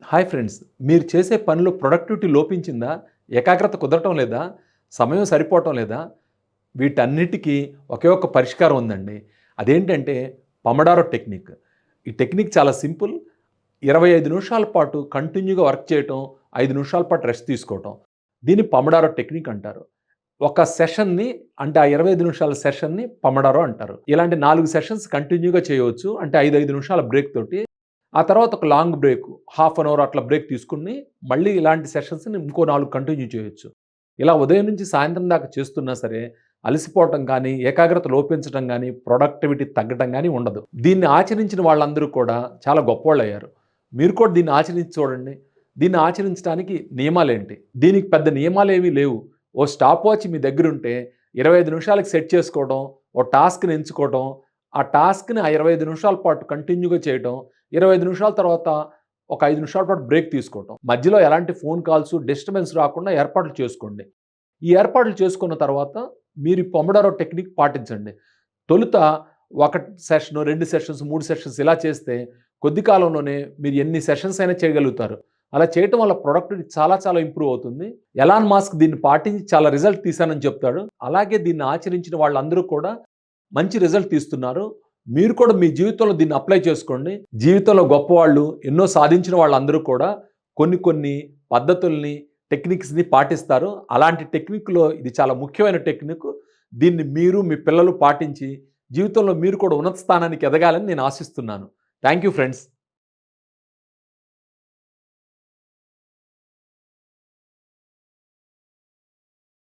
Hi friends, మీరు చేసే పనిలో ప్రొడక్టివిటీ లోపించిందా? ఏకాగ్రత కుదరటం లేదా? సమయం సరిపోవటం లేదా? వీటన్నిటికీ ఒకే ఒక్క పరిష్కారం ఉందండి. అదేంటంటే పొమడారో టెక్నిక్. ఈ టెక్నిక్ చాలా సింపుల్. 25 నిమిషాల పాటు కంటిన్యూగా వర్క్ చేయటం, 5 నిమిషాల పాటు రెస్ట్ తీసుకోవటం. దీన్ని పొమడారో టెక్నిక్ అంటారు. ఒక సెషన్‌ని అంటే ఆ 25 నిమిషాల సెషన్‌ని పొమడారో అంటారు. ఇలాంటి 4 సెషన్స్ కంటిన్యూగా చేయవచ్చు. అంటే 5 నిమిషాల బ్రేక్ తోటి. ఆ తర్వాత ఒక long break, half an hour అట్లా బ్రేక్ తీసుకొని, మళ్ళీ ఇలాంటి సెషన్స్‌ని ఇంకో 4 కంటిన్యూ చేయొచ్చు. ఇలా ఉదయం నుంచి సాయంత్రం దాకా చేస్తున్నా సరే, అలసిపోవటం కానీ, ఏకాగ్రత లోపించటం గానీ, ప్రొడక్టివిటీ తగ్గటం గానీ ఉండదు. దీన్ని ఆచరించిన వాళ్ళందరూ కూడా చాలా గొప్పోళ్ళయ్యారు. మీరు కూడా దీన్ని ఆచరించి చూడండి. దీన్ని ఆచరించడానికి నియమాలేంటి? దీనికి పెద్ద నియమాలేమీ లేవు. ఓ స్టాప్ వాచ్ మీ దగ్గరుంటే 25 నిమిషాలకి సెట్ చేసుకోవడం, ఓ టాస్క్‌ని ఎంచుకోవడం, ఆ టాస్క్‌ని ఆ 25 నిమిషాల పాటు కంటిన్యూగా చేయటం, 25 నిమిషాల తర్వాత ఒక 5 నిమిషాల పాటు బ్రేక్ తీసుకోవటం. మధ్యలో ఎలాంటి ఫోన్ కాల్స్, డిస్టర్బెన్స్ రాకుండా ఏర్పాట్లు చేసుకోండి. ఈ ఏర్పాట్లు చేసుకున్న తర్వాత మీరు ఈ పొమడారో టెక్నిక్ పాటించండి. తొలుత ఒక సెషను, 2 సెషన్స్, 3 సెషన్స్ ఇలా చేస్తే కొద్ది కాలంలోనే మీరు ఎన్ని సెషన్స్ అయినా చేయగలుగుతారు. అలా చేయటం వల్ల ప్రొడక్టివిటీ చాలా చాలా ఇంప్రూవ్ అవుతుంది. ఎలాన్ మాస్క్ దీన్ని పాటించి చాలా రిజల్ట్ తీశానని చెప్తాడు. అలాగే దీన్ని ఆచరించిన వాళ్ళందరూ కూడా మంచి రిజల్ట్ తీస్తున్నారు. మీరు కూడా మీ జీవితంలో దీన్ని అప్లై చేసుకోండి. జీవితంలో గొప్పవాళ్ళు, ఎన్నో సాధించిన వాళ్ళందరూ కూడా కొన్ని కొన్ని పద్ధతుల్ని, టెక్నిక్స్‌ని పాటిస్తారు. అలాంటి టెక్నిక్‌లో ఇది చాలా ముఖ్యమైన టెక్నిక్. దీన్ని మీరు, మీ పిల్లలు పాటించి జీవితంలో మీరు కూడా ఉన్నత స్థానానికి ఎదగాలని నేను ఆశిస్తున్నాను. Thank you friends.